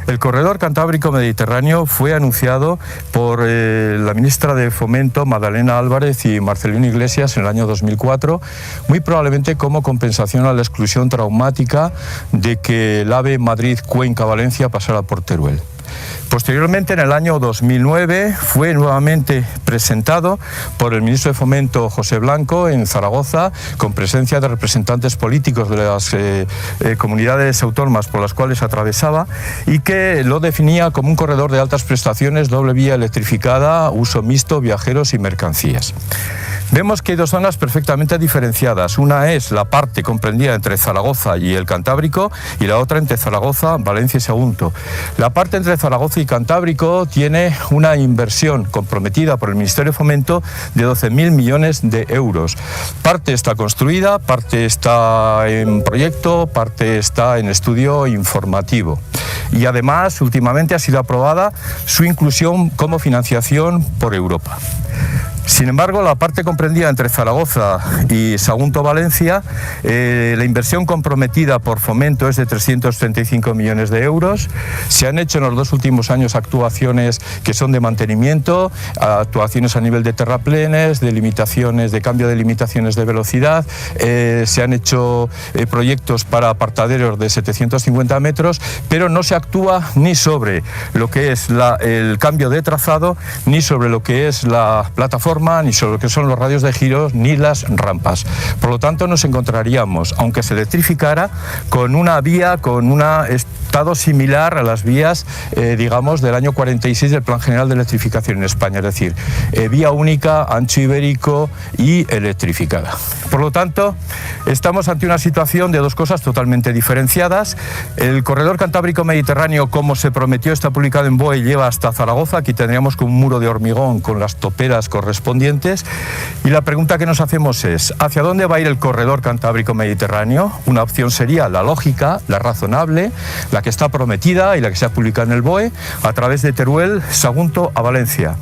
El corredor Cantábrico-Mediterráneo fue anunciado por la ministra de Fomento, Magdalena Álvarez, y Marcelino Iglesias en el año 2004, muy probablemente como compensación a la exclusión traumática de que el AVE Madrid-Cuenca-Valencia pasara por Teruel. Posteriormente, en el año 2009, fue nuevamente presentado por el ministro de Fomento, José Blanco, en Zaragoza, con presencia de representantes políticos de las comunidades autónomas por las cuales atravesaba, y que lo definía como un corredor de altas prestaciones, doble vía electrificada, uso mixto, viajeros y mercancías. Vemos que hay dos zonas perfectamente diferenciadas. Una es la parte comprendida entre Zaragoza y el Cantábrico, y la otra entre Zaragoza, Valencia y Sagunto. La parte entre Zaragoza y Cantábrico tiene una inversión comprometida por el Ministerio de Fomento de 12.000 millones de euros. Parte está construida, parte está en proyecto, parte está en estudio informativo. Y además, últimamente ha sido aprobada su inclusión como financiación por Europa. Sin embargo, la parte comprendida entre Zaragoza y Sagunto-Valencia, la inversión comprometida por Fomento es de 335 millones de euros. Se han hecho en los dos últimos años actuaciones que son de mantenimiento, actuaciones a nivel de terraplenes, de limitaciones, de cambio de limitaciones de velocidad. Se han hecho proyectos para apartaderos de 750 metros, pero no se actúa ni sobre lo que es el cambio de trazado, ni sobre lo que es la plataforma, ni sobre lo que son los radios de giro, ni las rampas. Por lo tanto, nos encontraríamos, aunque se electrificara, con una vía, con un estado similar a las vías, digamos, del año 46 del Plan General de Electrificación en España, es decir, vía única, ancho ibérico y electrificada. Por lo tanto, estamos ante una situación de dos cosas totalmente diferenciadas. El corredor Cantábrico-Mediterráneo, como se prometió, está publicado en BOE y lleva hasta Zaragoza. Aquí tendríamos un muro de hormigón con las toperas correspondientes. Y la pregunta que nos hacemos es: ¿hacia dónde va a ir el corredor Cantábrico-Mediterráneo? Una opción sería la lógica, la razonable, la que está prometida y la que se ha publicado en el BOE, a través de Teruel, Sagunto a Valencia.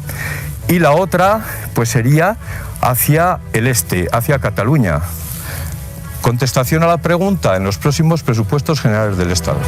Y la otra, pues sería hacia el este, hacia Cataluña. Contestación a la pregunta en los próximos presupuestos generales del Estado.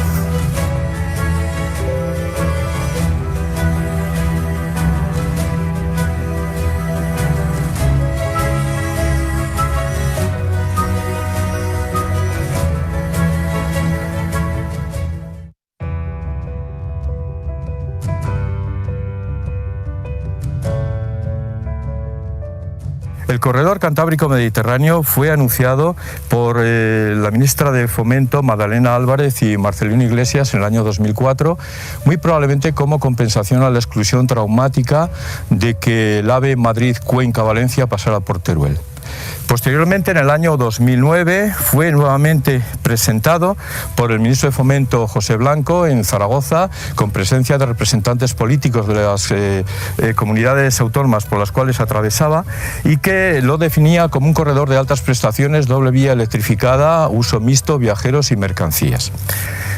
El corredor Cantábrico-Mediterráneo fue anunciado por la ministra de Fomento, Magdalena Álvarez, y Marcelino Iglesias en el año 2004, muy probablemente como compensación a la exclusión traumática de que el AVE Madrid-Cuenca-Valencia pasara por Teruel. Posteriormente, en el año 2009, fue nuevamente presentado por el ministro de Fomento, José Blanco, en Zaragoza, con presencia de representantes políticos de las comunidades autónomas por las cuales atravesaba, y que lo definía como un corredor de altas prestaciones, doble vía electrificada, uso mixto, viajeros y mercancías.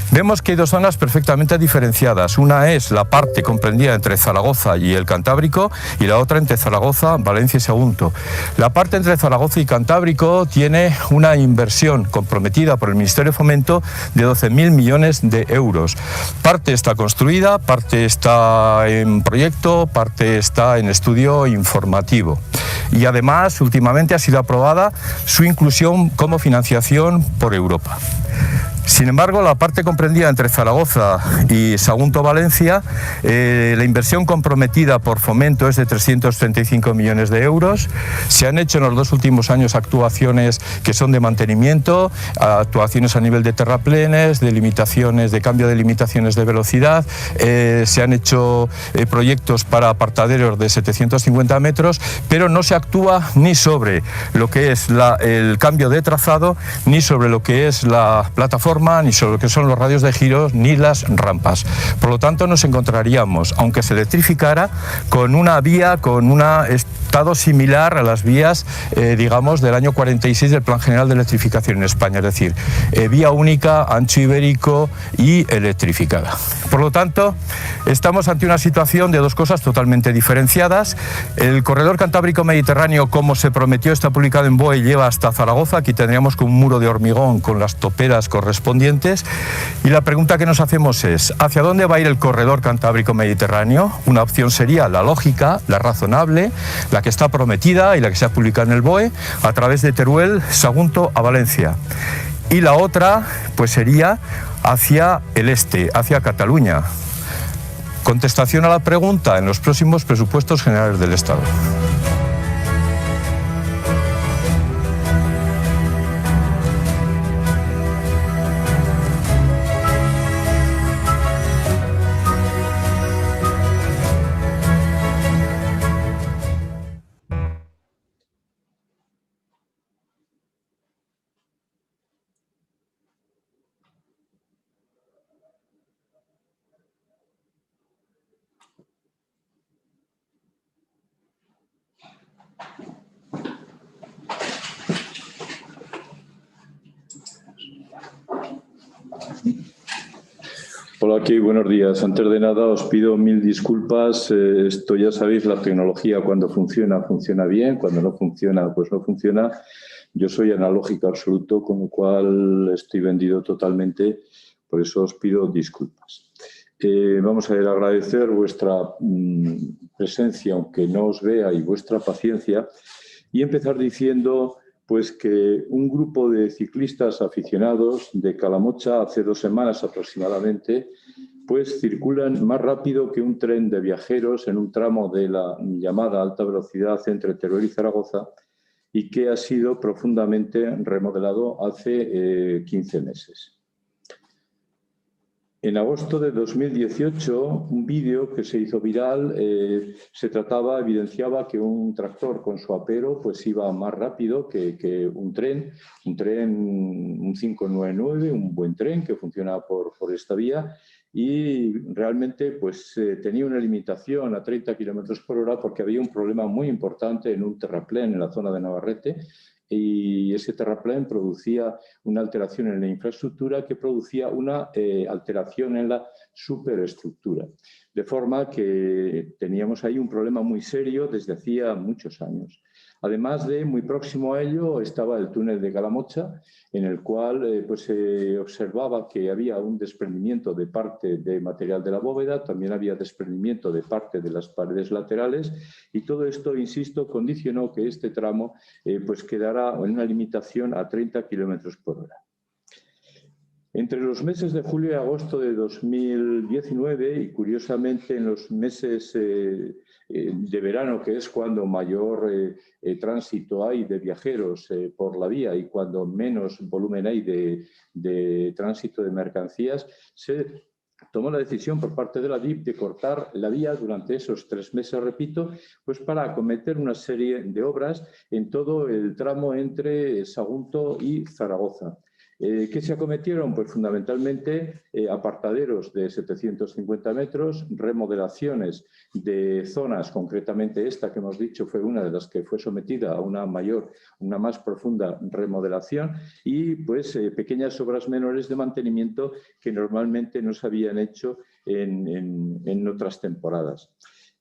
Vemos que hay dos zonas perfectamente diferenciadas. Una es la parte comprendida entre Zaragoza y el Cantábrico, y la otra entre Zaragoza, Valencia y Sagunto. La parte entre Zaragoza y Cantábrico tiene una inversión comprometida por el Ministerio de Fomento de 12.000 millones de euros. Parte está construida, parte está en proyecto, parte está en estudio informativo. Y además, últimamente ha sido aprobada su inclusión como financiación por Europa. Sin embargo, la parte comprendida entre Zaragoza y Sagunto-Valencia, la inversión comprometida por Fomento es de 335 millones de euros. Se han hecho en los dos últimos años actuaciones que son de mantenimiento, actuaciones a nivel de terraplenes, de limitaciones, de cambio de limitaciones de velocidad. Se han hecho proyectos para apartaderos de 750 metros, pero no se actúa ni sobre lo que es el cambio de trazado, ni sobre lo que es la plataforma, ni sobre lo que son los radios de giro, ni las rampas. Por lo tanto, nos encontraríamos, aunque se electrificara, con una vía, con un estado similar a las vías, digamos, del año 46 del Plan General de Electrificación en España, es decir, vía única, ancho ibérico y electrificada. Por lo tanto, estamos ante una situación de dos cosas totalmente diferenciadas. El corredor Cantábrico-Mediterráneo, como se prometió, está publicado en BOE y lleva hasta Zaragoza. Aquí tendríamos un muro de hormigón con las toperas correspondientes. correspondientes. Y la pregunta que nos hacemos es, ¿hacia dónde va a ir el corredor Cantábrico-Mediterráneo? Una opción sería la lógica, la razonable, la que está prometida y la que se ha publicado en el BOE, a través de Teruel, Sagunto a Valencia. Y la otra, pues sería hacia el este, hacia Cataluña. Contestación a la pregunta en los próximos presupuestos generales del Estado. Hola, aquí buenos días. Antes de nada os pido mil disculpas. Esto ya sabéis, la tecnología cuando funciona, funciona bien. Cuando no funciona, pues no funciona. Yo soy analógico absoluto, con lo cual estoy vendido totalmente. Por eso os pido disculpas. Vamos a agradecer vuestra presencia, aunque no os vea, y vuestra paciencia. Y empezar diciendo pues que un grupo de ciclistas aficionados de Calamocha hace 2 semanas aproximadamente pues circulan más rápido que un tren de viajeros en un tramo de la llamada alta velocidad entre Teruel y Zaragoza y que ha sido profundamente remodelado hace 15 meses. En agosto de 2018, un vídeo que se hizo viral evidenciaba que un tractor con su apero pues iba más rápido que un tren, un 599, un buen tren que funciona por esta vía y realmente pues tenía una limitación a 30 km/h porque había un problema muy importante en un terraplén en la zona de Navarrete. Y ese terraplén producía una alteración en la infraestructura que producía una alteración en la superestructura. De forma que teníamos ahí un problema muy serio desde hacía muchos años. Además de, muy próximo a ello, estaba el túnel de Calamocha, en el cual pues, se observaba que había un desprendimiento de parte de material de la bóveda, también había desprendimiento de parte de las paredes laterales y todo esto, insisto, condicionó que este tramo pues quedara en una limitación a 30 km/h. Entre los meses de julio y agosto de 2019 y curiosamente en los meses de verano, que es cuando mayor tránsito hay de viajeros por la vía y cuando menos volumen hay de tránsito de mercancías, se tomó la decisión por parte de la DIF de cortar la vía durante esos 3 meses, repito, pues para acometer una serie de obras en todo el tramo entre Sagunto y Zaragoza. ¿Qué se acometieron? Pues fundamentalmente apartaderos de 750 metros, remodelaciones de zonas, concretamente esta que hemos dicho fue una de las que fue sometida a una más profunda remodelación y pues pequeñas obras menores de mantenimiento que normalmente no se habían hecho en otras temporadas.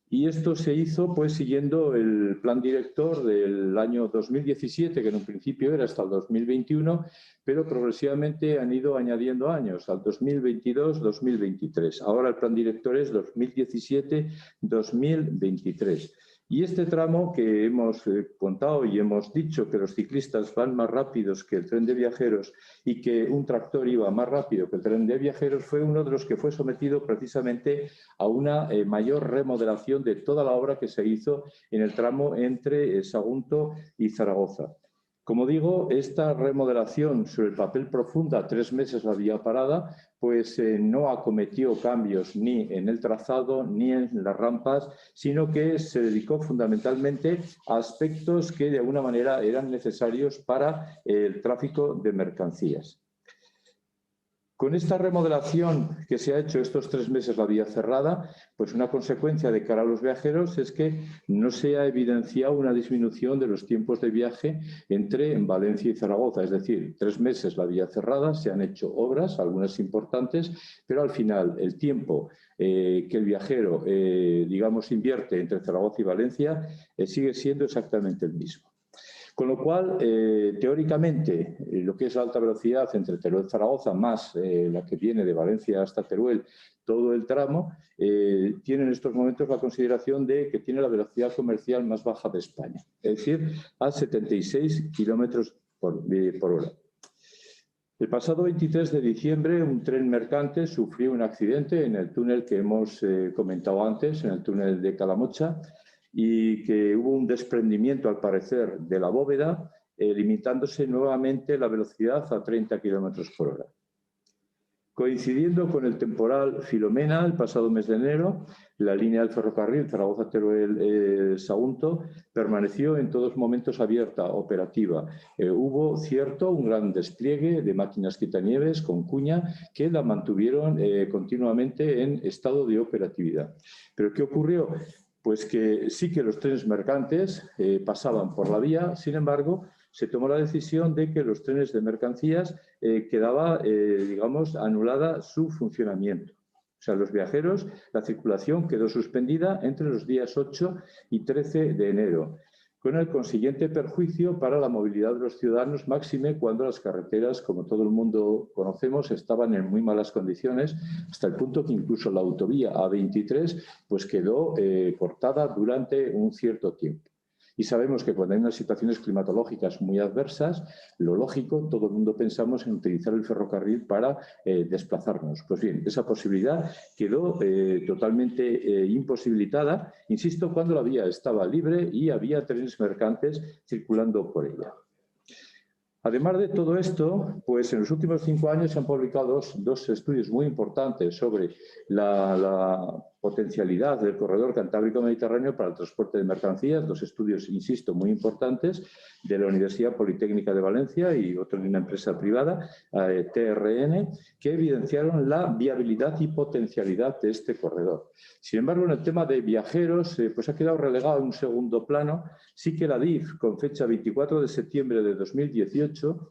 Y esto se hizo pues siguiendo el plan director del año 2017, que en un principio era hasta el 2021, pero progresivamente han ido añadiendo años, al 2022, 2023. Ahora el plan director es 2017-2023. Y este tramo que hemos contado y hemos dicho que los ciclistas van más rápidos que el tren de viajeros y que un tractor iba más rápido que el tren de viajeros fue uno de los que fue sometido precisamente a una mayor remodelación de toda la obra que se hizo en el tramo entre Sagunto y Zaragoza. Como digo, esta remodelación sobre el papel profunda, 3 meses la vía parada, pues no acometió cambios ni en el trazado ni en las rampas, sino que se dedicó fundamentalmente a aspectos que de alguna manera eran necesarios para el tráfico de mercancías. Con esta remodelación que se ha hecho estos 3 meses la vía cerrada, pues una consecuencia de cara a los viajeros es que no se ha evidenciado una disminución de los tiempos de viaje entre Valencia y Zaragoza. Es decir, 3 meses la vía cerrada, se han hecho obras, algunas importantes, pero al final el tiempo que el viajero, digamos, invierte entre Zaragoza y Valencia sigue siendo exactamente el mismo. Con lo cual, teóricamente, lo que es la alta velocidad entre Teruel y Zaragoza, más la que viene de Valencia hasta Teruel, todo el tramo, tiene en estos momentos la consideración de que tiene la velocidad comercial más baja de España, es decir, a 76 kilómetros por hora. El pasado 23 de diciembre, un tren mercante sufrió un accidente en el túnel que hemos comentado antes, en el túnel de Calamocha, y que hubo un desprendimiento, al parecer, de la bóveda, limitándose nuevamente la velocidad a 30 kilómetros por hora. Coincidiendo con el temporal Filomena, el pasado mes de enero, la línea del ferrocarril Zaragoza-Teruel-Sagunto permaneció en todos momentos abierta, operativa. Hubo un gran despliegue de máquinas quitanieves con cuña que la mantuvieron continuamente en estado de operatividad. ¿Pero qué ocurrió? Pues que sí que los trenes mercantes pasaban por la vía, sin embargo, se tomó la decisión de que los trenes de mercancías quedaba, digamos, anulada su funcionamiento. O sea, los viajeros, la circulación quedó suspendida entre los días 8 y 13 de enero, con el consiguiente perjuicio para la movilidad de los ciudadanos, máxime cuando las carreteras, como todo el mundo conocemos, estaban en muy malas condiciones, hasta el punto que incluso la autovía A23 pues quedó cortada durante un cierto tiempo. Y sabemos que cuando hay unas situaciones climatológicas muy adversas, lo lógico, todo el mundo pensamos en utilizar el ferrocarril para desplazarnos. Pues bien, esa posibilidad quedó totalmente imposibilitada, insisto, cuando la vía estaba libre y había trenes mercantes circulando por ella. Además de todo esto, pues en los últimos 5 años se han publicado dos estudios muy importantes sobre la potencialidad del corredor Cantábrico-Mediterráneo para el transporte de mercancías, 2 estudios, insisto, muy importantes de la Universidad Politécnica de Valencia y otro de una empresa privada, TRN, que evidenciaron la viabilidad y potencialidad de este corredor. Sin embargo, en el tema de viajeros, pues ha quedado relegado en un segundo plano. Sí que la DIF, con fecha 24 de septiembre de 2018,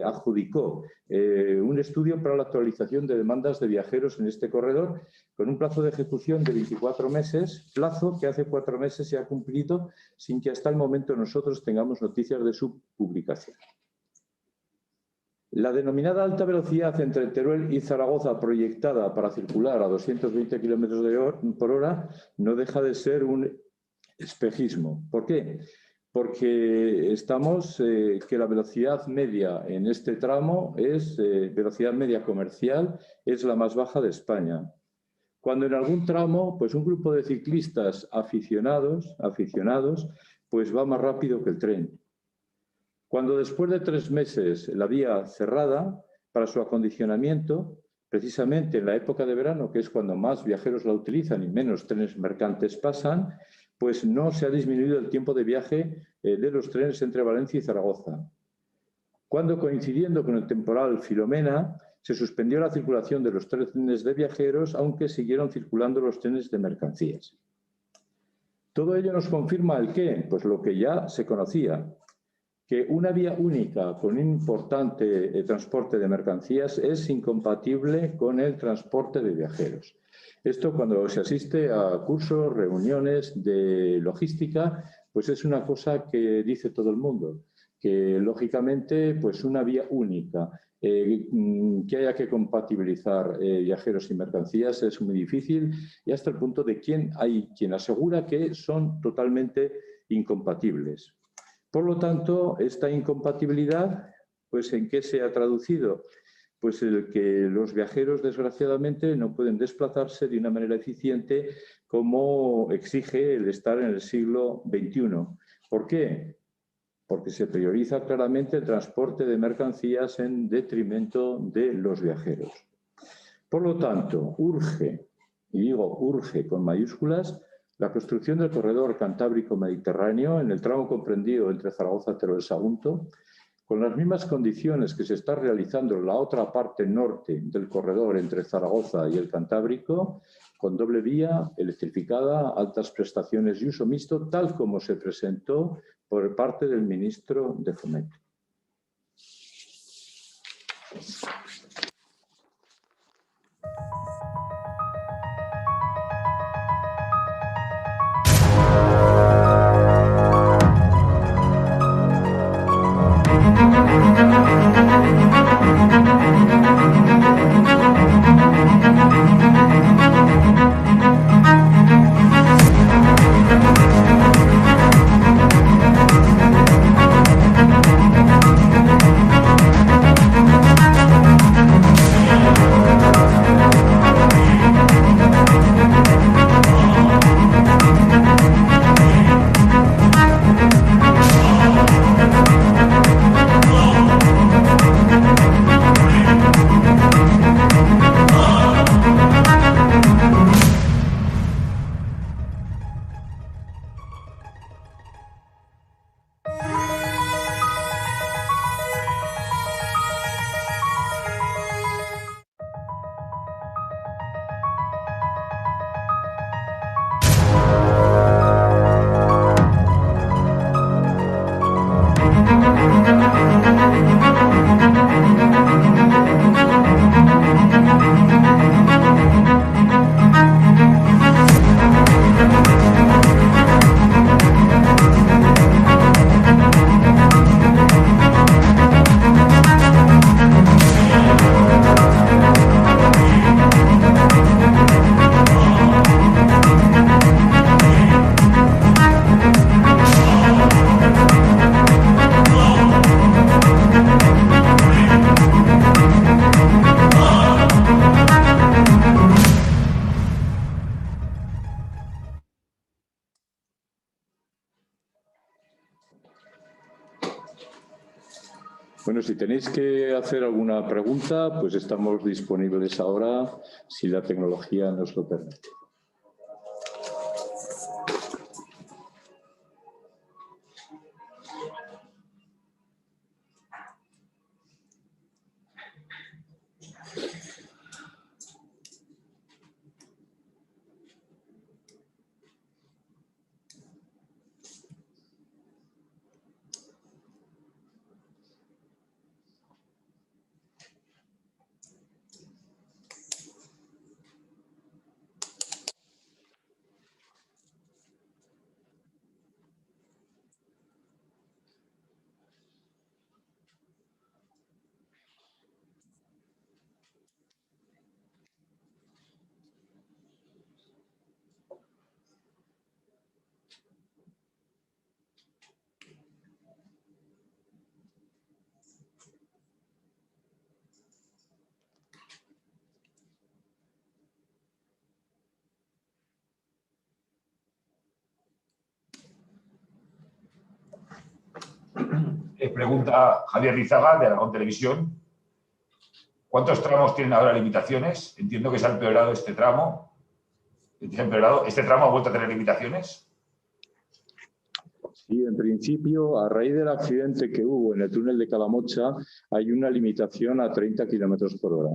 adjudicó un estudio para la actualización de demandas de viajeros en este corredor con un plazo de ejecución de 24 meses, plazo que hace 4 meses se ha cumplido sin que hasta el momento nosotros tengamos noticias de su publicación. La denominada alta velocidad entre Teruel y Zaragoza, proyectada para circular a 220 km por hora, no deja de ser un espejismo. ¿Por qué? Porque estamos que la velocidad media en este tramo velocidad media comercial, es la más baja de España. Cuando en algún tramo, pues un grupo de ciclistas aficionados, pues va más rápido que el tren. Cuando después de 3 meses la vía cerrada para su acondicionamiento, precisamente en la época de verano, que es cuando más viajeros la utilizan y menos trenes mercantes pasan, pues no se ha disminuido el tiempo de viaje de los trenes entre Valencia y Zaragoza. Cuando, coincidiendo con el temporal Filomena, se suspendió la circulación de los trenes de viajeros, aunque siguieron circulando los trenes de mercancías. Todo ello nos confirma el qué, pues lo que ya se conocía, que una vía única con un importante transporte de mercancías es incompatible con el transporte de viajeros. Esto, cuando se asiste a cursos, reuniones de logística, pues es una cosa que dice todo el mundo, que lógicamente pues una vía única que haya que compatibilizar viajeros y mercancías es muy difícil, y hasta el punto de hay quien asegura que son totalmente incompatibles. Por lo tanto, esta incompatibilidad, pues ¿en qué se ha traducido? Pues el que los viajeros, desgraciadamente, no pueden desplazarse de una manera eficiente como exige el estar en el siglo XXI. ¿Por qué? Porque se prioriza claramente el transporte de mercancías en detrimento de los viajeros. Por lo tanto, urge, y digo urge con mayúsculas, la construcción del corredor Cantábrico-Mediterráneo en el tramo comprendido entre Zaragoza y Teruel-Sagunto, con las mismas condiciones que se está realizando en la otra parte norte del corredor entre Zaragoza y el Cantábrico, con doble vía, electrificada, altas prestaciones y uso mixto, tal como se presentó por parte del ministro de Fomento. Bueno, si tenéis que hacer alguna pregunta, pues estamos disponibles ahora, si la tecnología nos lo permite. Pregunta Javier Rizaga, de Aragón Televisión. ¿Cuántos tramos tienen ahora limitaciones? Entiendo que se ha empeorado este tramo. ¿Este tramo ha vuelto a tener limitaciones? Sí, en principio, a raíz del accidente que hubo en el túnel de Calamocha, hay una limitación a 30 kilómetros por hora.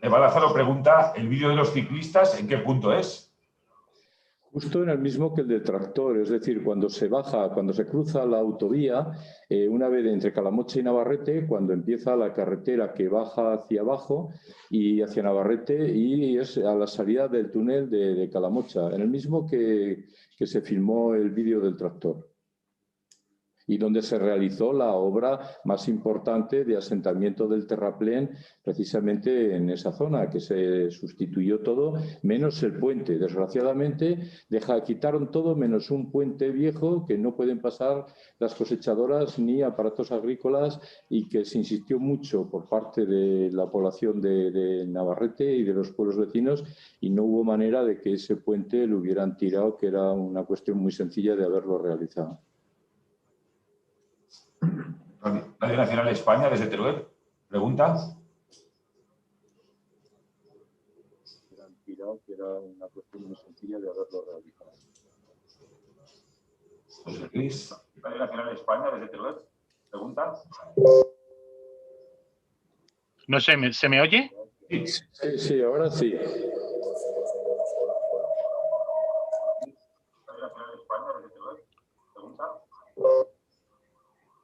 Eva Lázaro pregunta, ¿el vídeo de los ciclistas en qué punto es? Justo en el mismo que el del tractor, es decir, cuando se baja, cuando se cruza la autovía, una vez entre Calamocha y Navarrete, cuando empieza la carretera que baja hacia abajo y hacia Navarrete, y es a la salida del túnel de Calamocha, en el mismo que se filmó el vídeo del tractor, y donde se realizó la obra más importante de asentamiento del terraplén, precisamente en esa zona, que se sustituyó todo, menos el puente. Desgraciadamente, quitaron todo menos un puente viejo que no pueden pasar las cosechadoras ni aparatos agrícolas, y que se insistió mucho por parte de la población de Navarrete y de los pueblos vecinos, y no hubo manera de que ese puente lo hubieran tirado, que era una cuestión muy sencilla de haberlo realizado. Radio Nacional de España, desde Teruel, pregunta. Que era una cuestión muy sencilla de haberlo realizado. José Luis, Radio Nacional de España, desde Teruel, pregunta. No sé, ¿se me oye? Sí, ahora sí.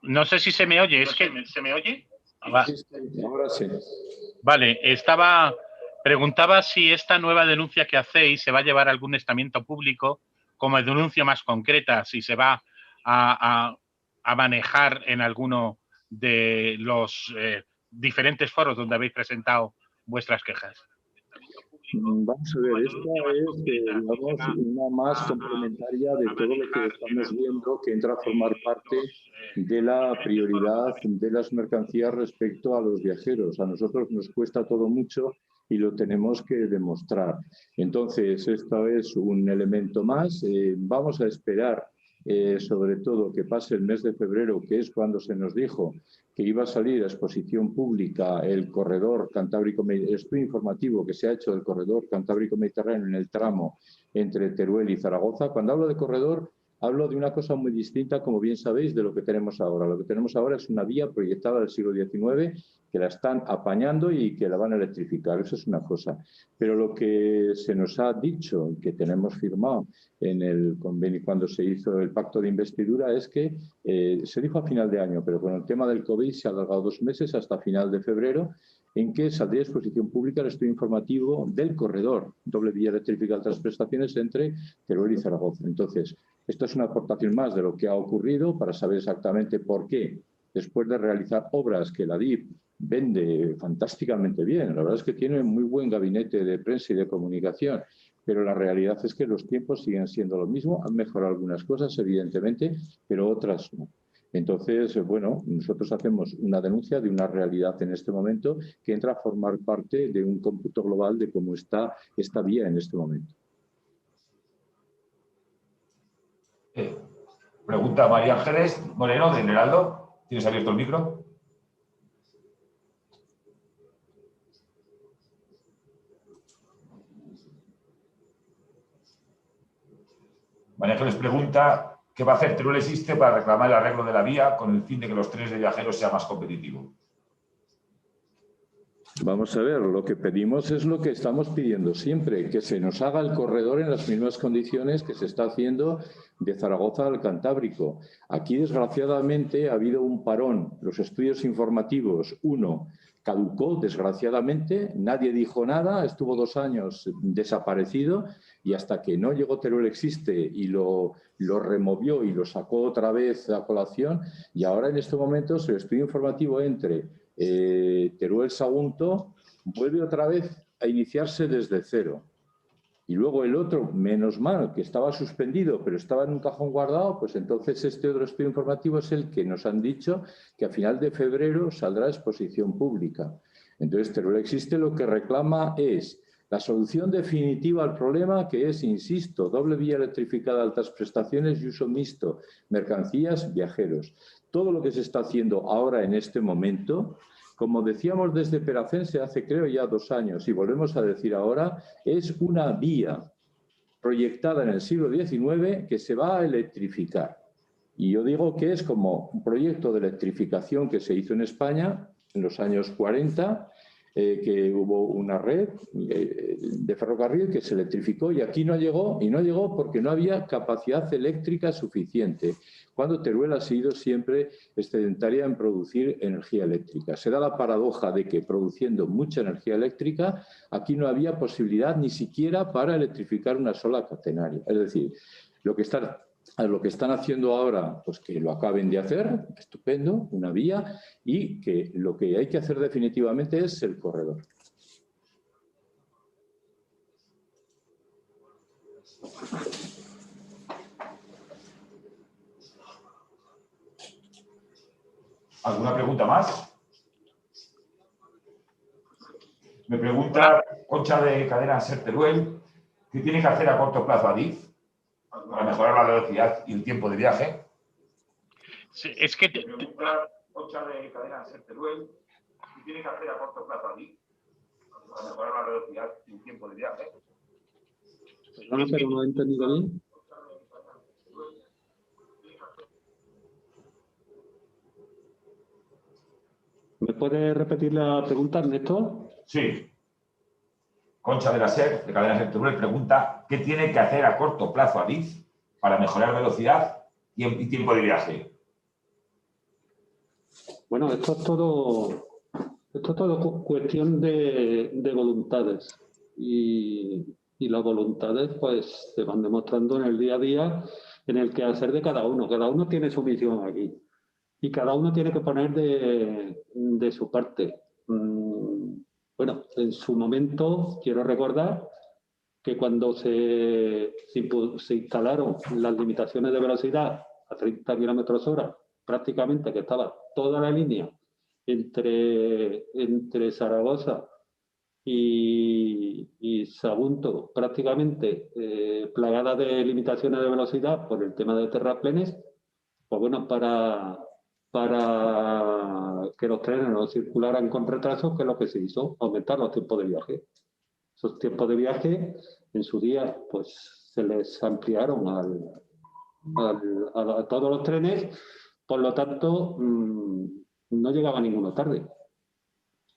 No sé si se me oye, es que ¿se me oye? Ahora sí. Vale, preguntaba si esta nueva denuncia que hacéis se va a llevar a algún estamento público como denuncia más concreta, si se va a manejar en alguno de los diferentes foros donde habéis presentado vuestras quejas. Vamos a ver, esta es, digamos, una más complementaria de todo lo que estamos viendo, que entra a formar parte de la prioridad de las mercancías respecto a los viajeros. A nosotros nos cuesta todo mucho y lo tenemos que demostrar. Entonces, esto es un elemento más. Vamos a esperar, sobre todo, que pase el mes de febrero, que es cuando se nos dijo que iba a salir a exposición pública el corredor cantábrico, estudio informativo que se ha hecho del corredor cantábrico-mediterráneo en el tramo entre Teruel y Zaragoza. Cuando hablo de corredor, hablo de una cosa muy distinta, como bien sabéis, de lo que tenemos ahora. Lo que tenemos ahora es una vía proyectada del siglo XIX que la están apañando y que la van a electrificar. Eso es una cosa. Pero lo que se nos ha dicho y que tenemos firmado en el convenio cuando se hizo el pacto de investidura es que se dijo a final de año, pero con el tema del COVID se ha alargado 2 meses hasta final de febrero, en que saldría a exposición pública el estudio informativo del corredor doble vía electrificada de altas prestaciones entre Teruel y Zaragoza. Entonces, esto es una aportación más de lo que ha ocurrido para saber exactamente por qué, después de realizar obras que la DIF vende fantásticamente bien. La verdad es que tiene muy buen gabinete de prensa y de comunicación, pero la realidad es que los tiempos siguen siendo lo mismo. Han mejorado algunas cosas, evidentemente, pero otras no. Entonces, bueno, nosotros hacemos una denuncia de una realidad en este momento que entra a formar parte de un cómputo global de cómo está esta vía en este momento. Pregunta María Ángeles Moreno, de Heraldo. ¿Tienes abierto el micro? María Ángeles pregunta ¿qué va a hacer Teruel Existe para reclamar el arreglo de la vía con el fin de que los trenes de viajeros sean más competitivos? Vamos a ver, lo que pedimos es lo que estamos pidiendo siempre, que se nos haga el corredor en las mismas condiciones que se está haciendo de Zaragoza al Cantábrico. Aquí, desgraciadamente, ha habido un parón. Los estudios informativos, uno, caducó, desgraciadamente, nadie dijo nada, estuvo 2 años desaparecido y hasta que no llegó Teruel Existe y lo removió y lo sacó otra vez a colación, y ahora en este momento el estudio informativo entre Teruel-Sagunto vuelve otra vez a iniciarse desde cero. Y luego el otro, menos mal, que estaba suspendido, pero estaba en un cajón guardado, pues entonces este otro estudio informativo es el que nos han dicho que a final de febrero saldrá a exposición pública. Entonces Teruel Existe lo que reclama es la solución definitiva al problema, que es, insisto, doble vía electrificada, altas prestaciones y uso mixto, mercancías, viajeros. Todo lo que se está haciendo ahora en este momento, como decíamos desde Peracense hace creo ya 2 años y volvemos a decir ahora, es una vía proyectada en el siglo XIX que se va a electrificar. Y yo digo que es como un proyecto de electrificación que se hizo en España en los años 40, que hubo una red de ferrocarril que se electrificó y aquí no llegó, y no llegó porque no había capacidad eléctrica suficiente, cuando Teruel ha sido siempre excedentaria en producir energía eléctrica. Se da la paradoja de que produciendo mucha energía eléctrica, aquí no había posibilidad ni siquiera para electrificar una sola catenaria. Es decir, lo que están haciendo ahora, pues que lo acaben de hacer, estupendo, una vía, y que lo que hay que hacer definitivamente es el corredor. ¿Alguna pregunta más? Me pregunta Concha de Cadena Ser Teruel, ¿qué tiene que hacer a corto plazo Adif para mejorar la velocidad y el tiempo de viaje? Sí, es que... Me pregunta Concha de Cadena Ser Teruel, ¿qué tiene que hacer a corto plazo Adif para mejorar la velocidad y el tiempo de viaje? Perdona, pero no he entendido bien. ¿Me puedes repetir la pregunta, Ernesto? Sí. Concha de la Ser, de Cadena Ser Teruel, pregunta ¿qué tiene que hacer a corto plazo Adif para mejorar velocidad y tiempo de viaje? Bueno, esto es todo cuestión de voluntades. Y las voluntades pues se van demostrando en el día a día, en el quehacer de cada uno. Cada uno tiene su misión aquí. Y cada uno tiene que poner de su parte. Bueno, en su momento quiero recordar que cuando se instalaron las limitaciones de velocidad a 30 km/h, prácticamente que estaba toda la línea entre Zaragoza y Sagunto prácticamente plagada de limitaciones de velocidad por el tema de terraplenes, pues bueno, para que los trenes no circularan con retraso, que es lo que se hizo, aumentar los tiempos de viaje. Esos tiempos de viaje, en su día, pues se les ampliaron a todos los trenes, por lo tanto, no llegaba ninguno tarde.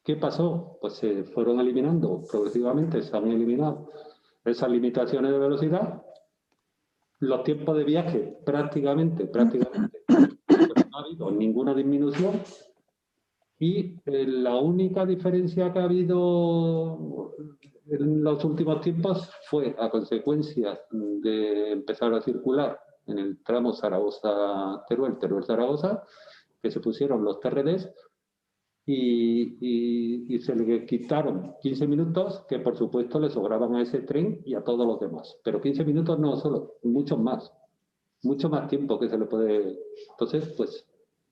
¿Qué pasó? Pues se fueron eliminando progresivamente, se han eliminado esas limitaciones de velocidad, los tiempos de viaje prácticamente no ha habido ninguna disminución y la única diferencia que ha habido en los últimos tiempos fue a consecuencia de empezar a circular en el tramo Zaragoza-Teruel, Teruel-Zaragoza, que se pusieron los TRDs y se le quitaron 15 minutos que por supuesto le sobraban a ese tren y a todos los demás. Pero 15 minutos no solo, mucho más tiempo que se le puede... Entonces, pues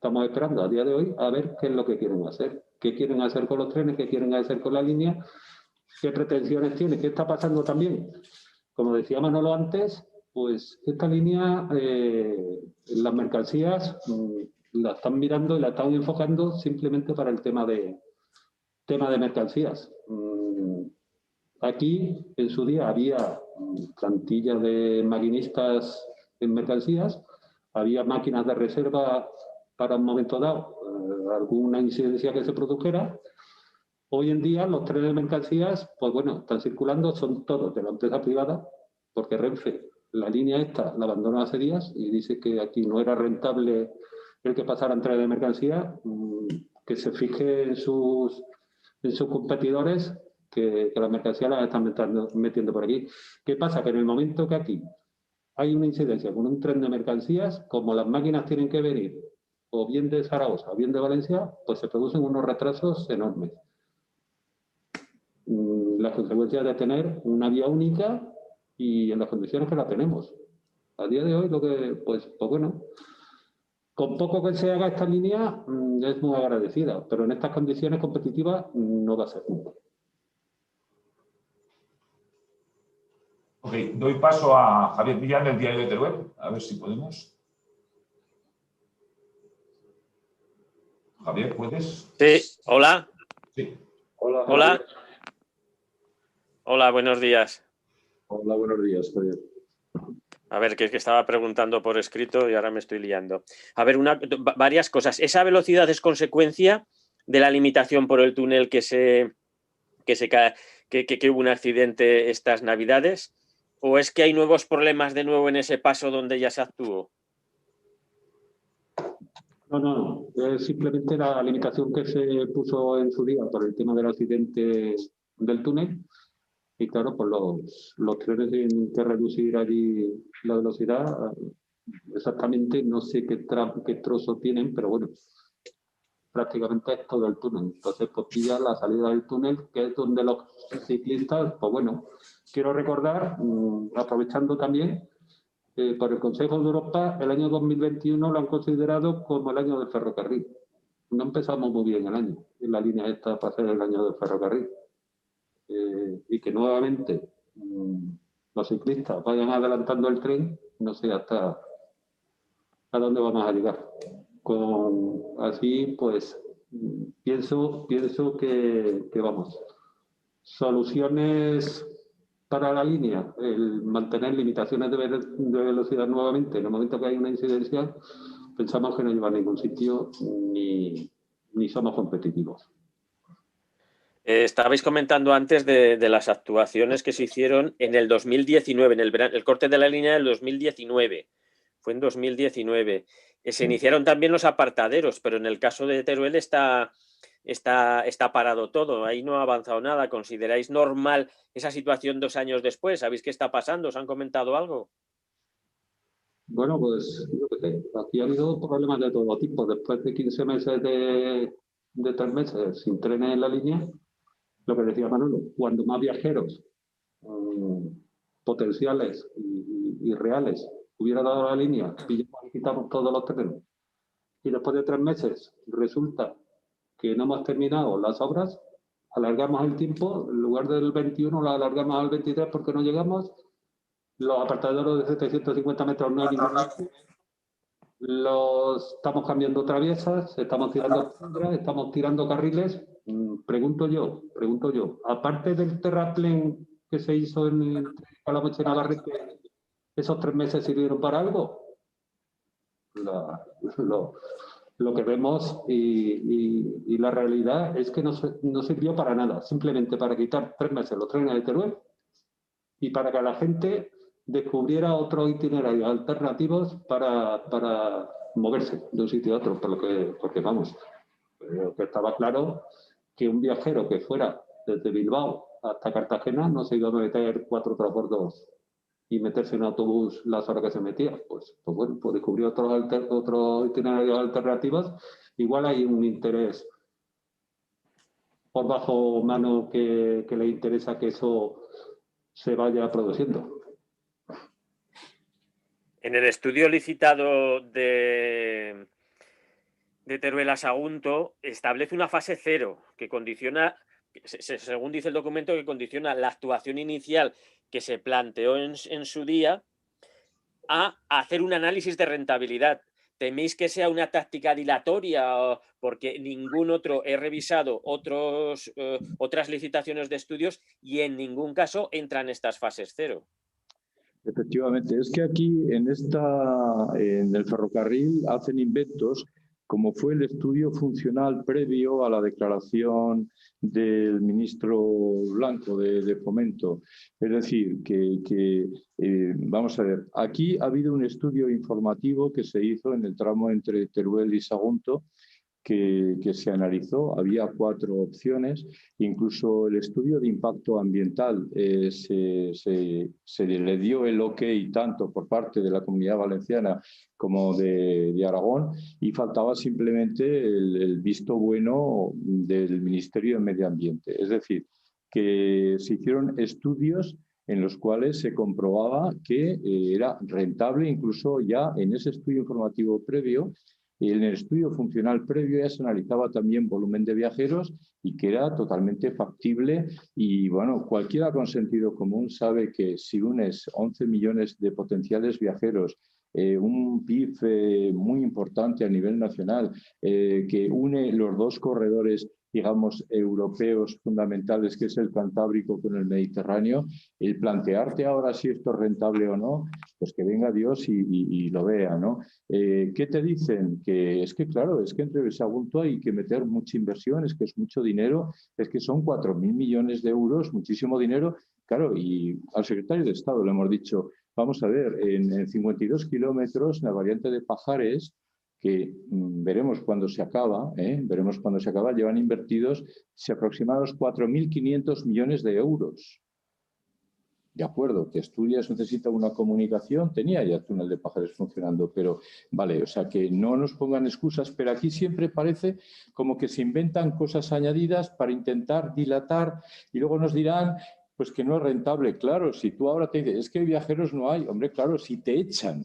Estamos esperando a día de hoy a ver qué es lo que quieren hacer. ¿Qué quieren hacer con los trenes? ¿Qué quieren hacer con la línea? ¿Qué pretensiones tiene? ¿Qué está pasando también? Como decía Manolo antes, pues esta línea, las mercancías la están mirando y la están enfocando simplemente para el tema de mercancías. Aquí, en su día, había plantilla de maquinistas en mercancías, había máquinas de reserva para un momento dado, alguna incidencia que se produjera. Hoy en día los trenes de mercancías, pues bueno, están circulando, son todos de la empresa privada, porque Renfe, la línea esta, la abandonó hace días y dice que aquí no era rentable el que pasaran trenes de mercancías, que se fije en sus competidores que las mercancías las están metiendo por aquí. ¿Qué pasa? Que en el momento que aquí hay una incidencia con un tren de mercancías, como las máquinas tienen que venir o bien de Zaragoza o bien de Valencia, pues se producen unos retrasos enormes. Las consecuencias de tener una vía única y en las condiciones que la tenemos. A día de hoy, lo que, pues bueno, con poco que se haga esta línea es muy agradecida, pero en estas condiciones competitivas no va a ser nunca. Ok, doy paso a Javier Millán del diario de Teruel, a ver si podemos. Javier, ¿puedes? Sí, hola. Sí. Hola, Hola. Javier. Hola, buenos días. Hola, buenos días, Javier. A ver, que es que estaba preguntando por escrito y ahora me estoy liando. A ver, varias cosas. ¿Esa velocidad es consecuencia de la limitación por el túnel que hubo un accidente estas Navidades? ¿O es que hay nuevos problemas de nuevo en ese paso donde ya se actuó? No. Es simplemente la limitación que se puso en su día por el tema del accidente del túnel. Y claro, pues los trenes tienen que reducir allí la velocidad. Exactamente no sé qué trozo tienen, pero bueno, prácticamente es todo el túnel. Entonces, pues pilla la salida del túnel, que es donde los ciclistas, pues bueno, quiero recordar, aprovechando también, por el Consejo de Europa, el año 2021 lo han considerado como el año del ferrocarril. No empezamos muy bien el año, en la línea esta para ser el año del ferrocarril. Y que nuevamente los ciclistas vayan adelantando el tren, no sé hasta a dónde vamos a llegar. Así, pues, pienso que vamos, soluciones para la línea, el mantener limitaciones de velocidad nuevamente, en el momento que hay una incidencia, pensamos que no lleva a ningún sitio ni somos competitivos. Estabais comentando antes de las actuaciones que se hicieron en el 2019, en el corte de la línea del 2019. Fue en 2019. Se iniciaron también los apartaderos, pero en el caso de Teruel está parado todo. Ahí no ha avanzado nada. ¿Consideráis normal esa situación 2 años después? ¿Sabéis qué está pasando? ¿Os han comentado algo? Bueno, pues yo qué sé, aquí ha habido problemas de todo tipo. Después de 15 meses de 3 meses sin trenes en la línea, lo que decía Manolo, cuando más viajeros potenciales y reales hubiera dado la línea, quitamos todos los trenes. Y después de 3 meses resulta que no hemos terminado las obras, alargamos el tiempo, en lugar del 21 lo alargamos al 23 porque no llegamos. Los apartaderos de 750 metros no hay ninguno. Estamos cambiando traviesas, estamos tirando piedras, estamos tirando carriles. Pregunto yo, aparte del terraplén que se hizo en Calamocha y Navarrete, ¿esos 3 meses sirvieron para algo? Lo que vemos y la realidad es que no sirvió para nada, simplemente para quitar 3 meses los trenes de Teruel y para que la gente descubriera otros itinerarios alternativos para moverse de un sitio a otro, porque vamos, creo que estaba claro que un viajero que fuera desde Bilbao hasta Cartagena no se iba a meter 4 transbordos y meterse en autobús las horas que se metía. Pues bueno, pues descubrió otros itinerarios alternativos. Igual hay un interés por bajo mano que le interesa que eso se vaya produciendo. En el estudio licitado de de Teruel a Sagunto establece una fase 0 que condiciona, según dice el documento, que condiciona la actuación inicial que se planteó en su día a hacer un análisis de rentabilidad. ¿Teméis que sea una táctica dilatoria? Porque ningún otro, he revisado otras licitaciones de estudios y en ningún caso entran estas fases 0. Efectivamente, es que aquí en el ferrocarril hacen inventos, como fue el estudio funcional previo a la declaración del ministro Blanco de Fomento. Es decir, vamos a ver, aquí ha habido un estudio informativo que se hizo en el tramo entre Teruel y Sagunto, que se analizó. Había 4 opciones, incluso el estudio de impacto ambiental se le dio el ok tanto por parte de la Comunidad Valenciana como de Aragón, y faltaba simplemente el visto bueno del Ministerio de Medio Ambiente. Es decir, que se hicieron estudios en los cuales se comprobaba que era rentable, incluso ya en ese estudio informativo previo. Y en el estudio funcional previo ya se analizaba también volumen de viajeros y que era totalmente factible. Y bueno, cualquiera con sentido común sabe que si unes 11 millones de potenciales viajeros, un PIB muy importante a nivel nacional, que une los 2 corredores, digamos, europeos fundamentales, que es el Cantábrico con el Mediterráneo, el plantearte ahora si esto es rentable o no, pues que venga Dios y lo vea, ¿no? ¿Qué te dicen? Que es que, claro, es que entre Sagunto hay que meter mucha inversión, es que es mucho dinero, es que son 4.000 millones de euros, muchísimo dinero. Claro, y al secretario de Estado le hemos dicho, vamos a ver, en 52 kilómetros, en la variante de Pajares, que veremos cuando se acaba, llevan invertidos, se aproximan a los 4.500 millones de euros. De acuerdo, que Asturias necesita una comunicación, tenía ya el túnel de Pajares funcionando, pero vale, o sea, que no nos pongan excusas, pero aquí siempre parece como que se inventan cosas añadidas para intentar dilatar y luego nos dirán pues que no es rentable. Claro, si tú ahora te dices, es que viajeros no hay, hombre, claro, si te echan.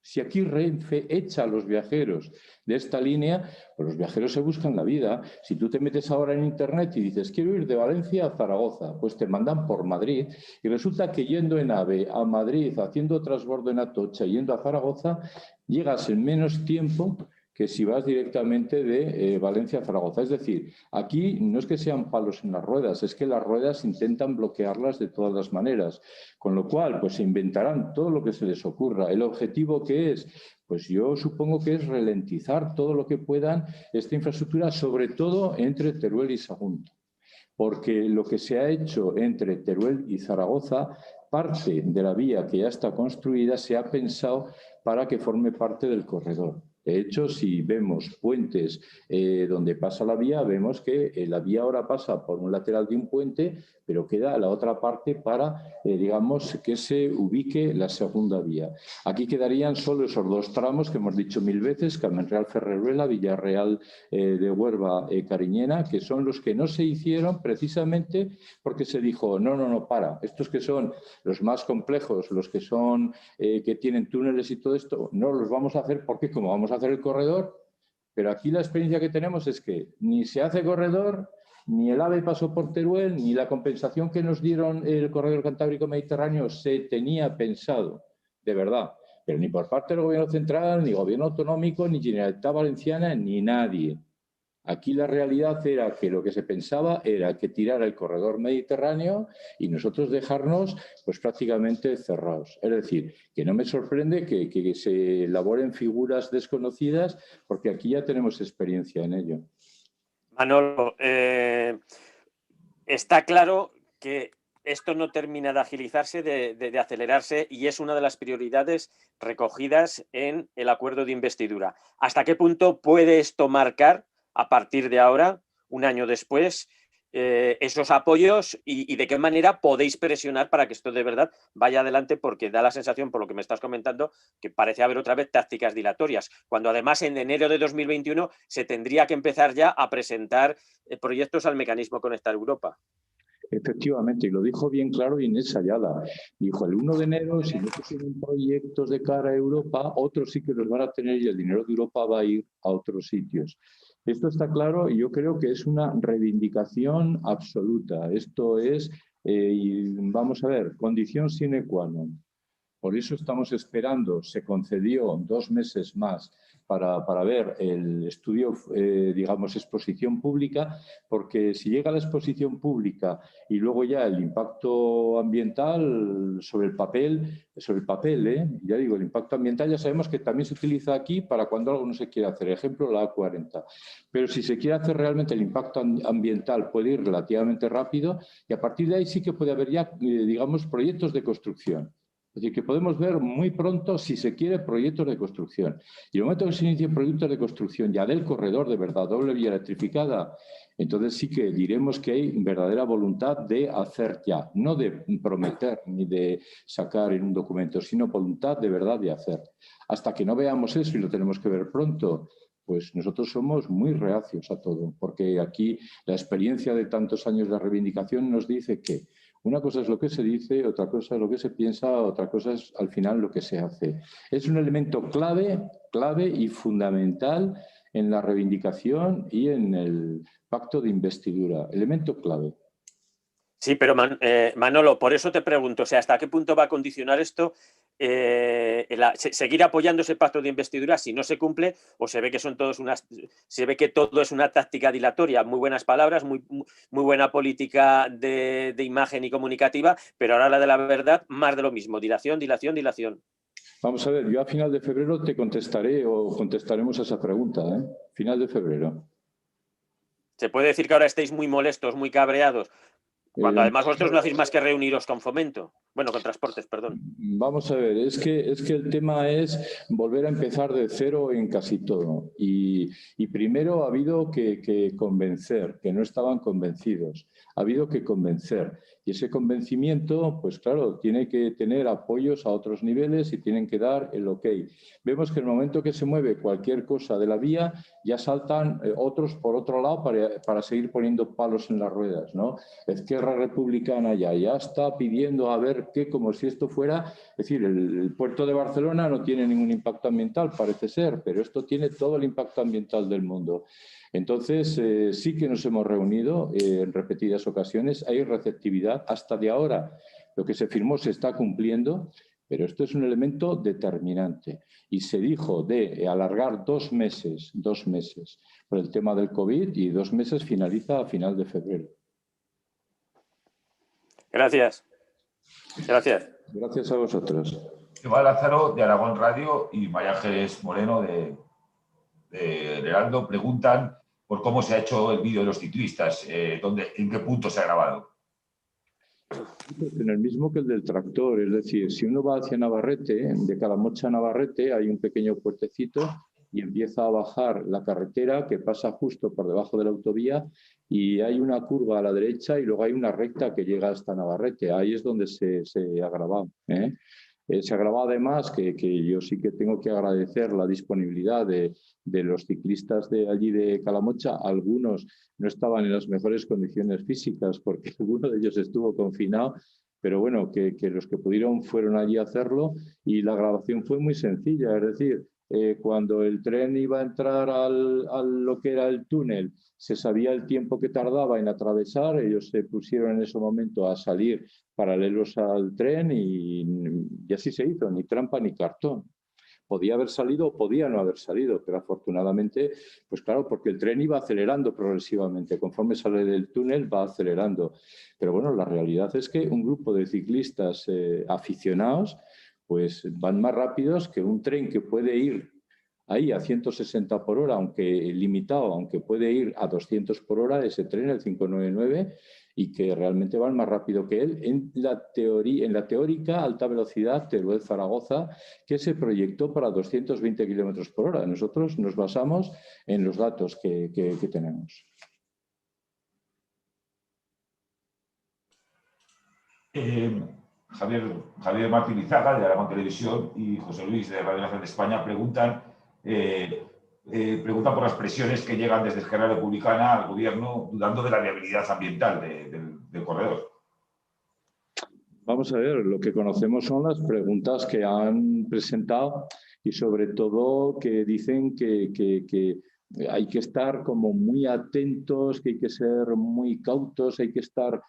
Si aquí Renfe echa a los viajeros de esta línea, pues los viajeros se buscan la vida. Si tú te metes ahora en internet y dices, quiero ir de Valencia a Zaragoza, pues te mandan por Madrid y resulta que yendo en AVE a Madrid, haciendo transbordo en Atocha, yendo a Zaragoza, llegas en menos tiempo que si vas directamente de Valencia a Zaragoza. Es decir, aquí no es que sean palos en las ruedas, es que las ruedas intentan bloquearlas de todas las maneras. Con lo cual, pues se inventarán todo lo que se les ocurra. ¿El objetivo qué es? Pues yo supongo que es ralentizar todo lo que puedan esta infraestructura, sobre todo entre Teruel y Sagunto. Porque lo que se ha hecho entre Teruel y Zaragoza, parte de la vía que ya está construida, se ha pensado para que forme parte del corredor. De hecho, si vemos puentes donde pasa la vía, vemos que la vía ahora pasa por un lateral de un puente, pero queda la otra parte para, digamos, que se ubique la segunda vía. Aquí quedarían solo esos 2 tramos que hemos dicho 1000 veces, Carmenreal-Ferreruela, Villarreal de Huerva, Cariñena, que son los que no se hicieron precisamente porque se dijo, no, para, estos que son los más complejos, los que son que tienen túneles y todo esto, no los vamos a hacer porque como vamos a hacer el corredor, pero aquí la experiencia que tenemos es que ni se hace corredor, ni el AVE pasó por Teruel, ni la compensación que nos dieron el corredor Cantábrico Mediterráneo se tenía pensado, de verdad, pero ni por parte del gobierno central, ni gobierno autonómico, ni Generalitat Valenciana, ni nadie. Aquí la realidad era que lo que se pensaba era que tirara el corredor mediterráneo y nosotros dejarnos pues prácticamente cerrados. Es decir, que no me sorprende que se elaboren figuras desconocidas porque aquí ya tenemos experiencia en ello. Manolo, está claro que esto no termina de agilizarse, de acelerarse, y es una de las prioridades recogidas en el acuerdo de investidura. ¿Hasta qué punto puede esto marcar, a partir de ahora, un año después, esos apoyos y de qué manera podéis presionar para que esto de verdad vaya adelante? Porque da la sensación, por lo que me estás comentando, que parece haber otra vez tácticas dilatorias, cuando además en enero de 2021 se tendría que empezar ya a presentar proyectos al mecanismo Conectar Europa. Efectivamente, y lo dijo bien claro Inés Ayala. Dijo, el 1 de enero, si no se tienen proyectos de cara a Europa, otros sí que los van a tener y el dinero de Europa va a ir a otros sitios. Esto está claro y yo creo que es una reivindicación absoluta. Esto es, vamos a ver, condición sine qua non. Por eso estamos esperando, se concedió 2 meses más para ver el estudio, digamos, exposición pública, porque si llega la exposición pública y luego ya el impacto ambiental sobre el papel, ya digo, el impacto ambiental ya sabemos que también se utiliza aquí para cuando algo no se quiere hacer, ejemplo la A40. Pero si se quiere hacer realmente el impacto ambiental puede ir relativamente rápido y a partir de ahí sí que puede haber ya, digamos, proyectos de construcción. Es decir, que podemos ver muy pronto, si se quiere, proyectos de construcción. Y en el momento que se inicien proyectos de construcción ya del corredor de verdad, doble vía electrificada, entonces sí que diremos que hay verdadera voluntad de hacer ya, no de prometer ni de sacar en un documento, sino voluntad de verdad de hacer. Hasta que no veamos eso y lo tenemos que ver pronto, pues nosotros somos muy reacios a todo, porque aquí la experiencia de tantos años de reivindicación nos dice que una cosa es lo que se dice, otra cosa es lo que se piensa, otra cosa es al final lo que se hace. Es un elemento clave y fundamental en la reivindicación y en el pacto de investidura. Elemento clave. Sí, pero Manolo, por eso te pregunto, o sea, ¿hasta qué punto va a condicionar esto seguir apoyando ese pacto de investidura si no se cumple o se ve que todo es una táctica dilatoria? Muy buenas palabras, muy buena política de imagen y comunicativa, pero ahora la de la verdad, más de lo mismo, dilación. Vamos a ver, yo a final de febrero te contestaré o contestaremos a esa pregunta, ¿eh? Final de febrero. ¿Se puede decir que ahora estáis muy molestos, muy cabreados? Cuando además vosotros no hacéis más que reuniros con Fomento. Bueno, con Transportes, perdón. Vamos a ver, es que el tema es volver a empezar de cero en casi todo. Y primero ha habido que convencer, que no estaban convencidos. Ha habido que convencer. Y ese convencimiento, pues claro, tiene que tener apoyos a otros niveles y tienen que dar el ok. Vemos que en el momento que se mueve cualquier cosa de la vía, ya saltan otros por otro lado para seguir poniendo palos en las ruedas, ¿no? Esquerra Republicana ya está pidiendo a ver qué, como si esto fuera, es decir, el puerto de Barcelona no tiene ningún impacto ambiental, parece ser, pero esto tiene todo el impacto ambiental del mundo. Entonces, sí que nos hemos reunido en repetidas ocasiones, hay receptividad, hasta de ahora lo que se firmó se está cumpliendo, pero esto es un elemento determinante. Y se dijo de alargar 2 meses por el tema del COVID y 2 meses finaliza a final de febrero. Gracias. Gracias a vosotros. Iván Lázaro, de Aragón Radio, y María Ángeles Moreno, de Heraldo, preguntan por cómo se ha hecho el vídeo de los ciclistas, en qué punto se ha grabado. En el mismo que el del tractor, es decir, si uno va hacia Navarrete, de Calamocha a Navarrete, hay un pequeño puertecito y empieza a bajar la carretera que pasa justo por debajo de la autovía y hay una curva a la derecha y luego hay una recta que llega hasta Navarrete. Ahí es donde se ha grabado. Se ha grabado además que yo sí que tengo que agradecer la disponibilidad de los ciclistas de allí de Calamocha. Algunos no estaban en las mejores condiciones físicas porque alguno de ellos estuvo confinado, pero bueno, que los que pudieron fueron allí a hacerlo y la grabación fue muy sencilla, es decir, cuando el tren iba a entrar a lo que era el túnel, se sabía el tiempo que tardaba en atravesar, ellos se pusieron en ese momento a salir paralelos al tren y así se hizo, ni trampa ni cartón. Podía haber salido o podía no haber salido, pero afortunadamente, pues claro, porque el tren iba acelerando progresivamente, conforme sale del túnel va acelerando. Pero bueno, la realidad es que un grupo de ciclistas aficionados pues van más rápidos que un tren que puede ir ahí a 160 por hora, aunque limitado, aunque puede ir a 200 por hora, ese tren, el 599, y que realmente van más rápido que él en la teórica alta velocidad Teruel-Zaragoza, que se proyectó para 220 kilómetros por hora. Nosotros nos basamos en los datos que tenemos. Javier Martín Izaga, de Aragón Televisión, y José Luis, de Radio Nacional de España, preguntan por las presiones que llegan desde Esquerra Republicana al gobierno, dudando de la viabilidad ambiental del corredor. Vamos a ver, lo que conocemos son las preguntas que han presentado y sobre todo que dicen que hay que estar como muy atentos, que hay que ser muy cautos, hay que estar,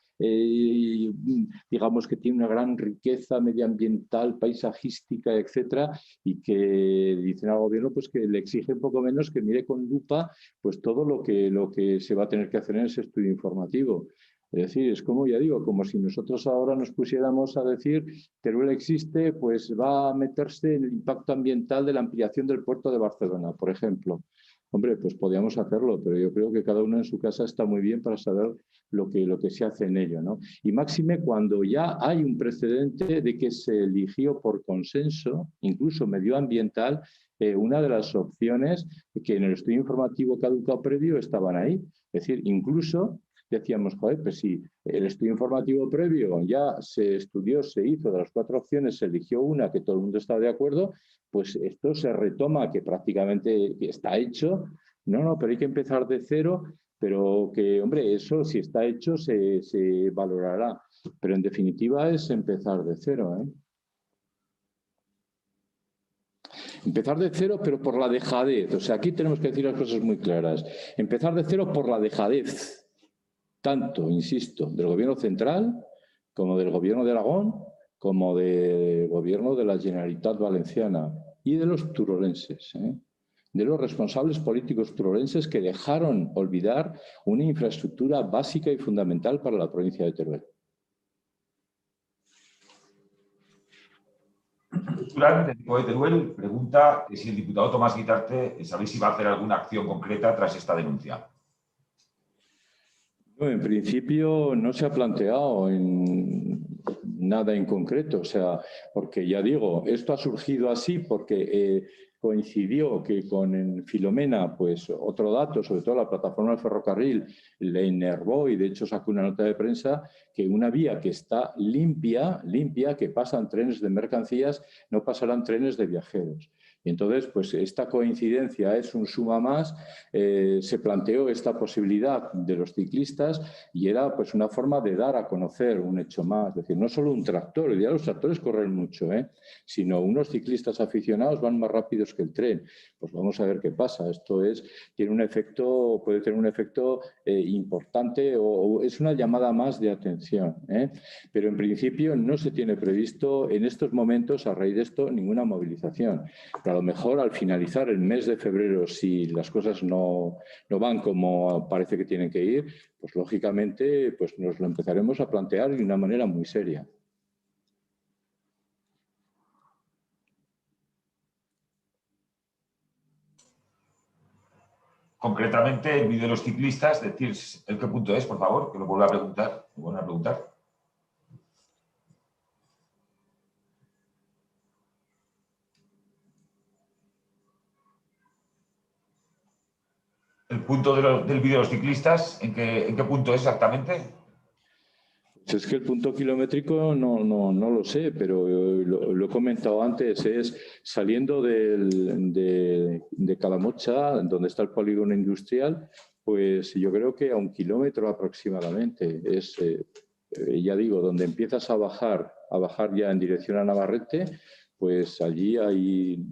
digamos que tiene una gran riqueza medioambiental, paisajística, etcétera, y que dicen al gobierno pues que le exige un poco menos que mire con lupa pues todo lo que se va a tener que hacer en ese estudio informativo. Es decir, es como, ya digo, como si nosotros ahora nos pusiéramos a decir Teruel existe, pues va a meterse en el impacto ambiental de la ampliación del puerto de Barcelona, por ejemplo. Hombre, pues podríamos hacerlo, pero yo creo que cada uno en su casa está muy bien para saber lo que se hace en ello, ¿no? Y máxime cuando ya hay un precedente de que se eligió por consenso, incluso medioambiental, una de las opciones que en el estudio informativo caducado previo estaban ahí. Es decir, incluso decíamos, joder, pues si el estudio informativo previo ya se estudió, se hizo, de las 4 opciones se eligió una que todo el mundo está de acuerdo, pues esto se retoma, que prácticamente está hecho. No, pero hay que empezar de cero, pero que, hombre, eso si está hecho se valorará. Pero en definitiva es empezar de cero, ¿eh? Empezar de cero, pero por la dejadez. O sea, aquí tenemos que decir las cosas muy claras. Empezar de cero por la dejadez. Tanto, insisto, del gobierno central, como del gobierno de Aragón, como del gobierno de la Generalitat Valenciana y de los turolenses, de los responsables políticos turolenses que dejaron olvidar una infraestructura básica y fundamental para la provincia de Teruel. Durán, del tipo de Teruel, pregunta si el diputado Tomás Guitarte sabe si va a hacer alguna acción concreta tras esta denuncia. En principio no se ha planteado nada en concreto, o sea, porque ya digo, esto ha surgido así porque coincidió que con Filomena, pues otro dato, sobre todo la plataforma del ferrocarril, le enervó y de hecho sacó una nota de prensa que una vía que está limpia, que pasan trenes de mercancías, no pasarán trenes de viajeros. Y entonces, pues esta coincidencia es un suma más, se planteó esta posibilidad de los ciclistas y era pues una forma de dar a conocer un hecho más, es decir, no solo un tractor, hoy día los tractores corren mucho, sino unos ciclistas aficionados van más rápidos que el tren. Pues vamos a ver qué pasa, esto tiene un efecto, puede tener un efecto importante o es una llamada más de atención, pero en principio no se tiene previsto en estos momentos, a raíz de esto, ninguna movilización. Pero a lo mejor al finalizar el mes de febrero, si las cosas no van como parece que tienen que ir, pues lógicamente pues nos lo empezaremos a plantear de una manera muy seria. Concretamente, el vídeo de los ciclistas, decir en qué punto es, por favor, que lo vuelva a preguntar. El punto del vídeo de los ciclistas, ¿en qué punto es exactamente? Es que el punto kilométrico no lo sé, pero lo he comentado antes, es saliendo de Calamocha, donde está el polígono industrial, pues yo creo que a 1 kilómetro aproximadamente. Es, ya digo, donde empiezas a bajar ya en dirección a Navarrete, pues allí hay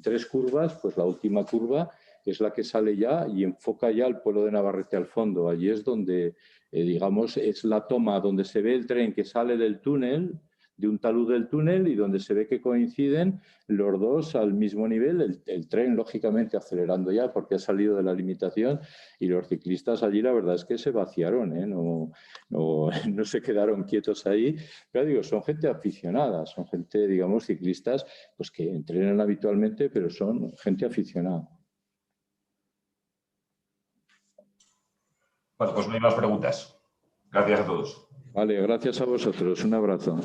3 curvas, pues la última curva es la que sale ya y enfoca ya el pueblo de Navarrete al fondo. Allí es donde, digamos, es la toma donde se ve el tren que sale del túnel, de un talud del túnel y donde se ve que coinciden los dos al mismo nivel, el tren lógicamente acelerando ya porque ha salido de la limitación y los ciclistas allí la verdad es que se vaciaron, no se quedaron quietos ahí, pero digo, son gente aficionada, son gente, digamos, ciclistas pues que entrenan habitualmente, pero son gente aficionada. Bueno, pues no hay más preguntas. Gracias a todos. Vale, gracias a vosotros. Un abrazo.